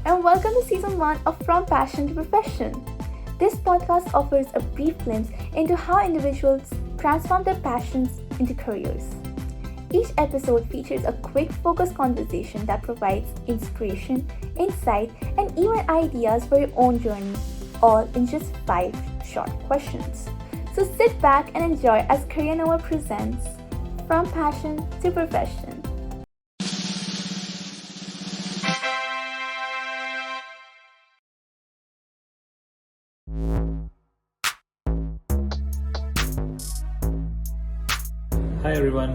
Hello and welcome to Season 1 of From Passion to Profession. This podcast offers a brief glimpse into how individuals transform their passions into careers. Each episode features a quick, focused conversation that provides inspiration, insight, and even ideas for your own journey, all in just 5 short questions. So sit back and enjoy as Career Nova presents From Passion to Profession. Hi everyone,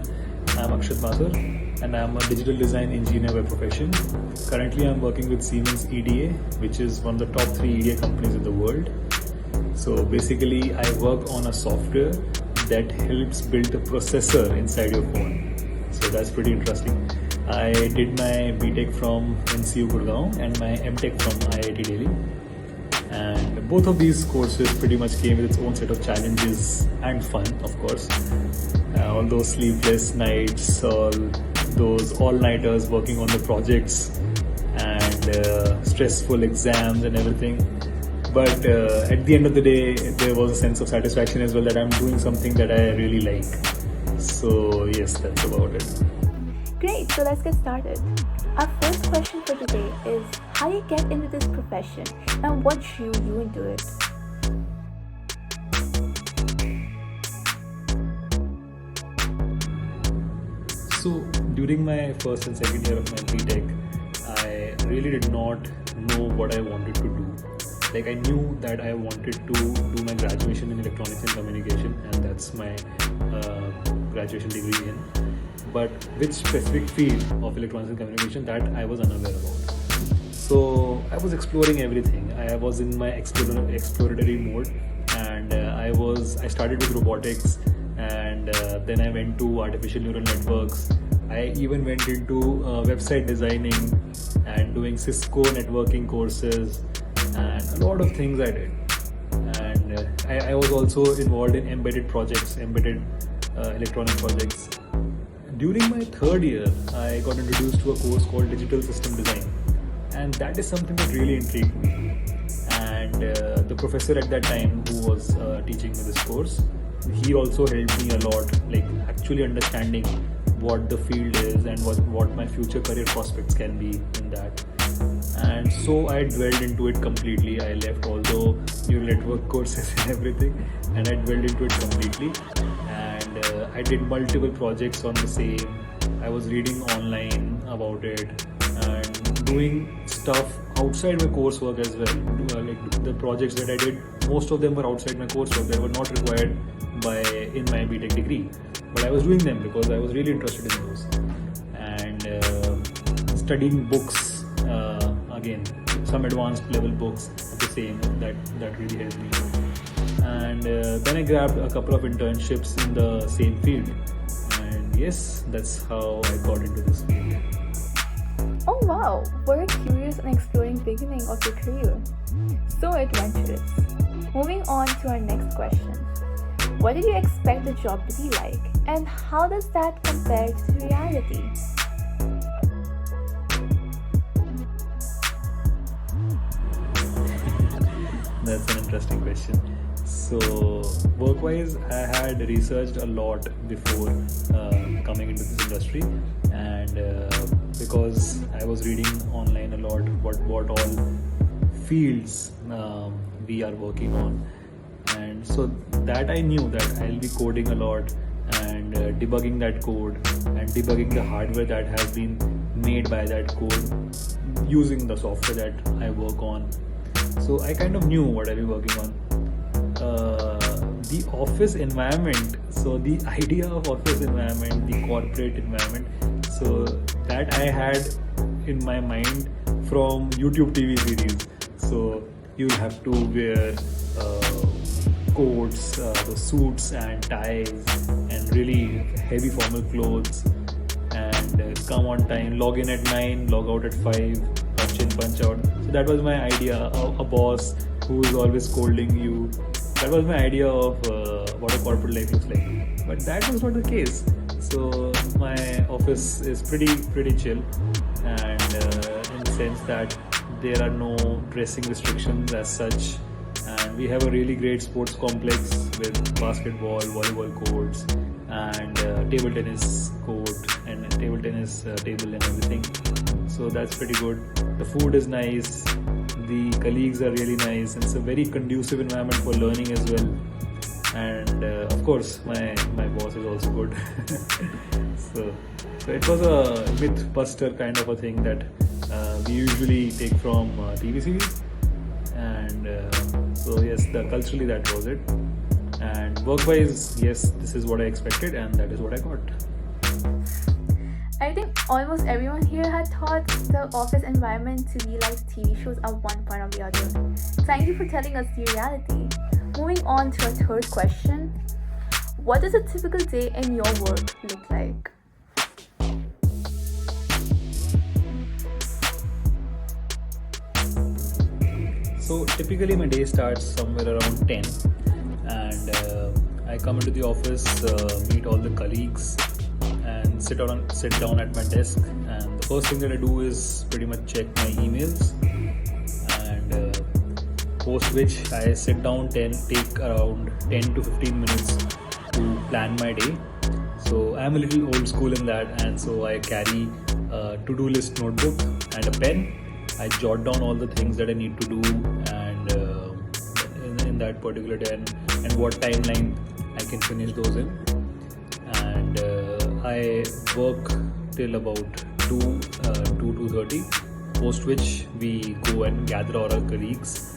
I'm Akshat Mathur and I'm a digital design engineer by profession. Currently I'm working with Siemens EDA, which is one of the top 3 EDA companies in the world. So basically I work on a software that helps build the processor inside your phone. So that's pretty interesting. I did my BTech from NCU Gurgaon and my MTech from IIT Delhi. And both of these courses pretty much came with its own set of challenges and fun, of course. All those sleepless nights, all those all-nighters working on the projects and stressful exams and everything. But at the end of the day, there was a sense of satisfaction as well that I'm doing something that I really like. So yes, that's about it. Great, so let's get started. Our first question for today is how you get into this profession and what drew you into it. So during my first and second year of my BTech, I really did not know what I wanted to do. Like I knew that I wanted to do my graduation in electronics and communication, and that's my graduation degree in. But which specific field of electronics and communication, that I was unaware about. So I was exploring everything. I was in my exploratory mode, and I started with robotics, and then I went to artificial neural networks. I even went into website designing and doing Cisco networking courses, and a lot of things I did. And I was also involved in embedded electronic projects. During my third year, I got introduced to a course called Digital System Design, and that is something that really intrigued me. And the professor at that time who was teaching me this course, he also helped me a lot, like actually understanding what the field is and what my future career prospects can be in that. And so I dwelled into it completely. I left all the neural network courses and everything, and I dwelled into it completely. And I did multiple projects on the same. I was reading online about it and doing stuff outside my coursework as well. Like the projects that I did, most of them were outside my coursework. They were not required in my BTech degree, but I was doing them because I was really interested in those. And studying books, again, some advanced level books of the same, that really helped me. And then I grabbed a couple of internships in the same field, and yes, that's how I got into this field. Oh wow, what a curious and exploring beginning of your career. So adventurous. Moving on to our next question. What did you expect the job to be like, and how does that compare to reality? That's an interesting question. So work-wise, I had researched a lot before coming into this industry, and because I was reading online a lot what all fields we are working on, and so that I knew that I'll be coding a lot and debugging that code and debugging the hardware that has been made by that code using the software that I work on. So I kind of knew what I'll be working on. The office environment, so the idea of office environment, the corporate environment, so that I had in my mind from YouTube TV series. So you'll have to wear coats, the suits and ties, and really heavy formal clothes, and come on time, log in at 9, log out at 5, punch in, punch out. So that was my idea, a boss who is always scolding you. That was my idea of what a corporate life looks like. But that was not the case. So my office is pretty chill, and in the sense that there are no dressing restrictions as such, and we have a really great sports complex with basketball, volleyball courts, and table tennis court and table tennis table and everything. So that's pretty good. The food is nice, the colleagues are really nice, and it's a very conducive environment for learning as well. And of course my boss is also good. so it was a myth buster kind of a thing that we usually take from TV series. And so yes, culturally that was it. And work-wise, yes, this is what I expected, and that is what I got. I think almost everyone here had thought the office environment to be like TV shows at one point or the other. Thank you for telling us the reality. Moving on to our third question. What does a typical day in your work look like? So typically my day starts somewhere around 10, and I come into the office, meet all the colleagues, and sit down at my desk. And the first thing that I do is pretty much check my emails, and post which I sit down, take around 10 to 15 minutes to plan my day. So I'm a little old school in that, and so I carry a to-do list notebook and a pen. I jot down all the things that I need to do, and in that particular day, and what timeline I can finish those in. And I work till about 2:30, post which we go and gather all our colleagues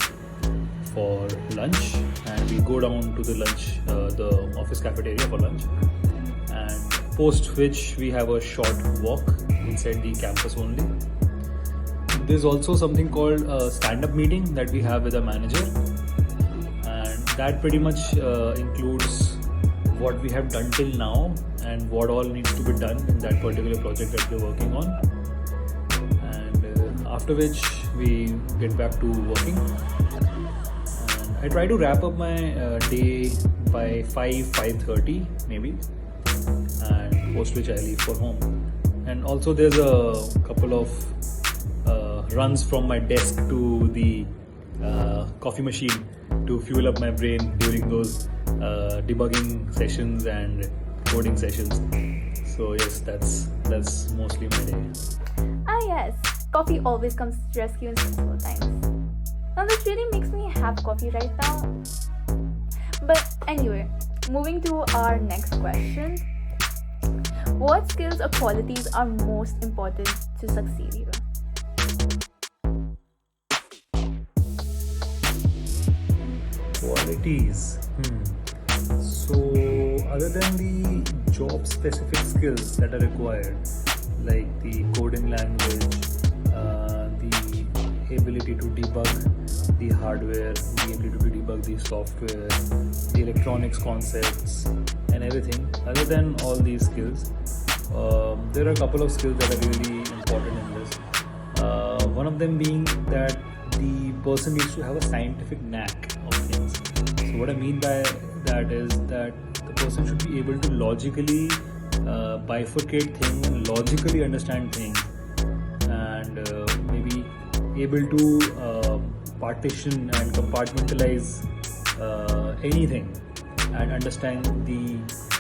for lunch, and we go down to the office cafeteria for lunch, and post which we have a short walk inside the campus only. There's also something called a stand-up meeting that we have with a manager, and that pretty much includes what we have done till now and what all needs to be done in that particular project that we're working on. And after which we get back to working. And I try to wrap up my day by 5:30 maybe, and post which I leave for home. And also there's a couple of runs from my desk to the coffee machine to fuel up my brain during those debugging sessions and coding sessions. So yes, that's mostly my day. Ah yes, coffee always comes to rescue in stressful times. Now this really makes me have coffee right now. But anyway, moving to our next question. What skills or qualities are most important to succeed here? Qualities. So other than the job specific skills that are required, like the coding language, the ability to debug the hardware, the ability to debug the software, the electronics concepts and everything, other than all these skills, there are a couple of skills that are really important in this. One of them being that the person needs to have a scientific knack of things. So what I mean by that is that the person should be able to logically bifurcate things and logically understand things, and maybe able to partition and compartmentalize anything and understand the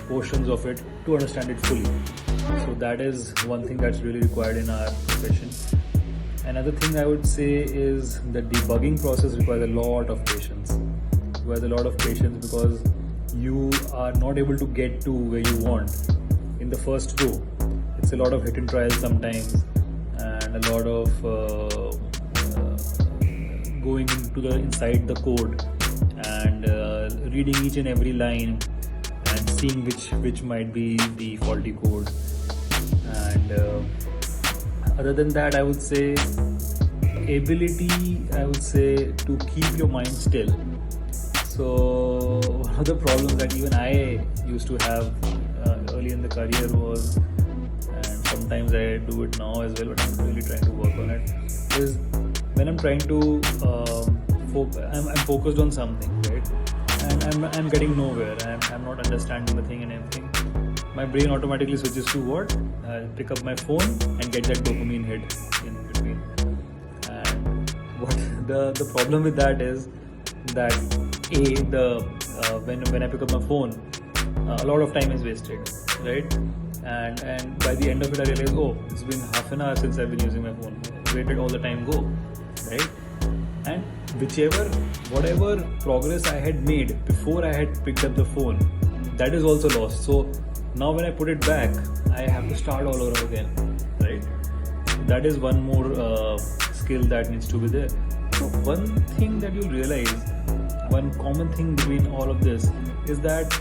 portions of it to understand it fully. So that is one thing that's really required in our profession. Another thing I would say is the debugging process requires a lot of patience. Because you are not able to get to where you want in the first go. It's a lot of hit and trial sometimes, and a lot of going into inside the code and reading each and every line and seeing which might be the faulty code. And other than that, I would say ability to keep your mind still. So one of the problems that even I used to have early in the career was, and sometimes I do it now as well, but I'm really trying to work on it, is when I'm trying to I'm focused on something, right, and I'm getting nowhere, and I'm not understanding the thing and everything. My brain automatically switches to what? I'll pick up my phone and get that dopamine hit in between. And But the problem with that is that when I pick up my phone, a lot of time is wasted, right? And by the end of it, I realize, oh, it's been half an hour since I've been using my phone. Where did all the time go, right? And whatever progress I had made before I had picked up the phone, that is also lost. So now when I put it back, I have to start all over again, right? That is one more skill that needs to be there. So one thing that you'll realize, one common thing between all of this is that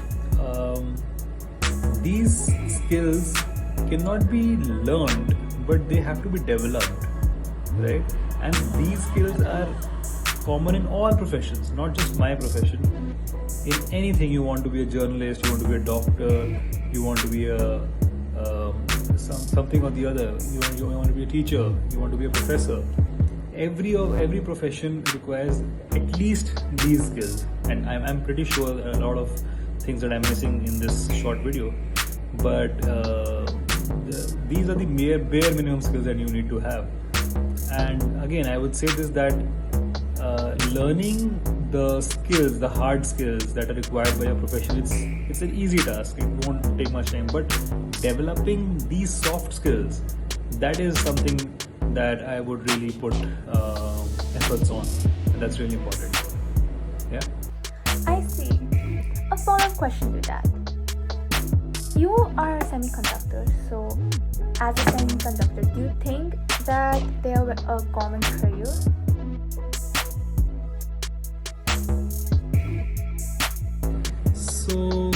these skills cannot be learned, but they have to be developed, right? And these skills are common in all professions, not just my profession. In anything, you want to be a journalist, you want to be a doctor, you want to be something or the other. You want to be a teacher, you want to be a professor. Every profession requires at least these skills, and I'm pretty sure there are a lot of things that I'm missing in this short video. But these are the bare minimum skills that you need to have. And again, I would say this, that learning the skills, the hard skills that are required by your profession, it's an easy task. It won't take much time. But developing these soft skills, that is something that I would really put efforts on, and that's really important. Yeah. I see. A follow-up question to that. You are a semiconductor, so as a semiconductor, do you think that they are a common career? So,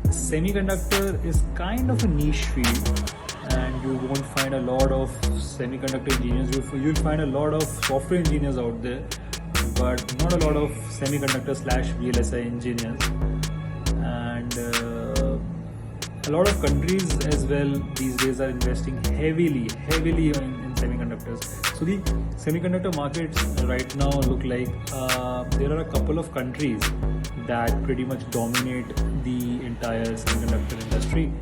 semiconductor is kind of a niche field, and you won't find a lot of semiconductor engineers. You'll find a lot of software engineers out there, but not a lot of semiconductor/VLSI engineers. And a lot of countries as well these days are investing heavily in semiconductors. So the semiconductor markets right now look like there are a couple of countries that pretty much dominate the entire semiconductor industry.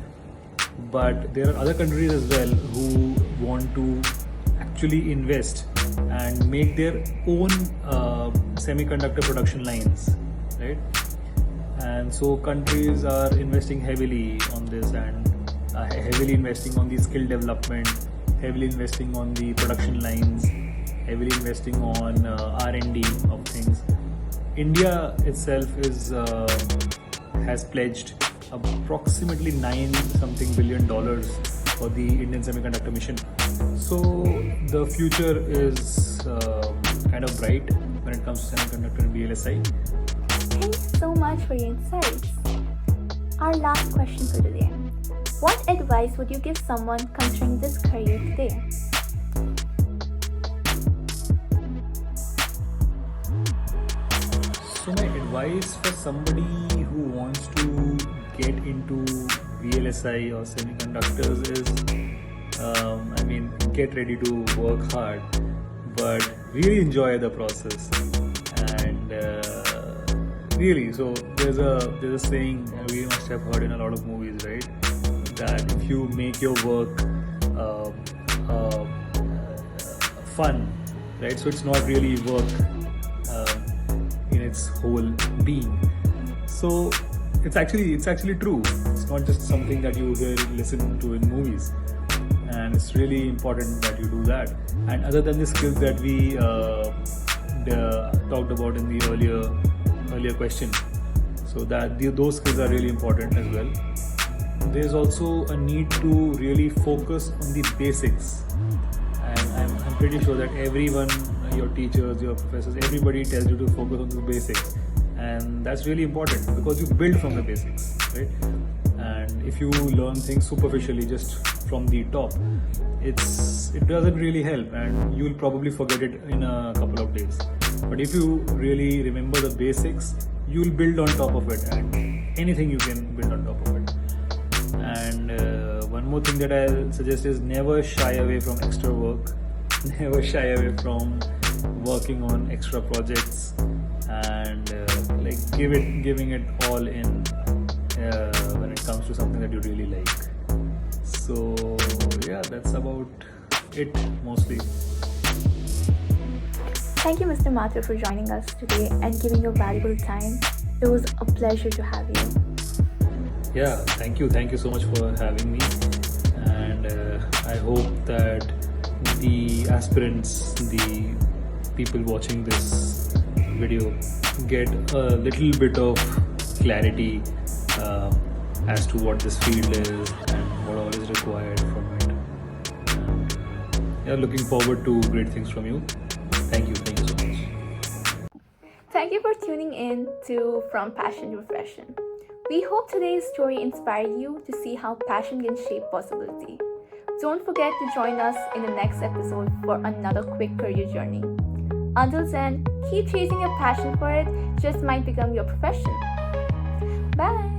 But there are other countries as well who want to actually invest and make their own semiconductor production lines, right? And so countries are investing heavily on this, and heavily investing on the skill development, heavily investing on the production lines, heavily investing on R&D of things. India itself has pledged approximately $9 billion for the Indian semiconductor mission. So the future is kind of bright when it comes to semiconductor and VLSI. Thanks so much for your insights. Our last question for today. What advice would you give someone considering this career today? So my advice for somebody who wants to get into VLSI or semiconductors is, get ready to work hard, but really enjoy the process. And really, so there's a saying we must have heard in a lot of movies, right? That if you make your work fun, right? So it's not really work in its whole being. So it's actually true. It's not just something that you listen to in movies, and it's really important that you do that. And other than the skills that we talked about in the earlier question, so that those skills are really important as well. There's also a need to really focus on the basics, and I'm pretty sure that everyone, your teachers, your professors, everybody tells you to focus on the basics, and that's really important because you build from the basics, right? And if you learn things superficially just from the top, it doesn't really help, and you'll probably forget it in a couple of days. But if you really remember the basics, you'll build on top of it, and anything you can build on top of it. And one more thing that I'll suggest is never shy away from extra work, never shy away from working on extra projects, and giving it all in when it comes to something that you really like. So yeah, that's about it mostly. Thank you, Mr. Mathur, for joining us today and giving your valuable time. It was a pleasure to have you. Yeah, thank you so much for having me, and I hope that the aspirants, the people watching this video get a little bit of clarity as to what this field is and what all is required from it. Yeah, looking forward to great things from you. Thank you so much. Thank you for tuning in to From Passion to Profession. We hope today's story inspired you to see how passion can shape possibility. Don't forget to join us in the next episode for another quick career journey. Until then, keep chasing your passion for it, just might become your profession. Bye!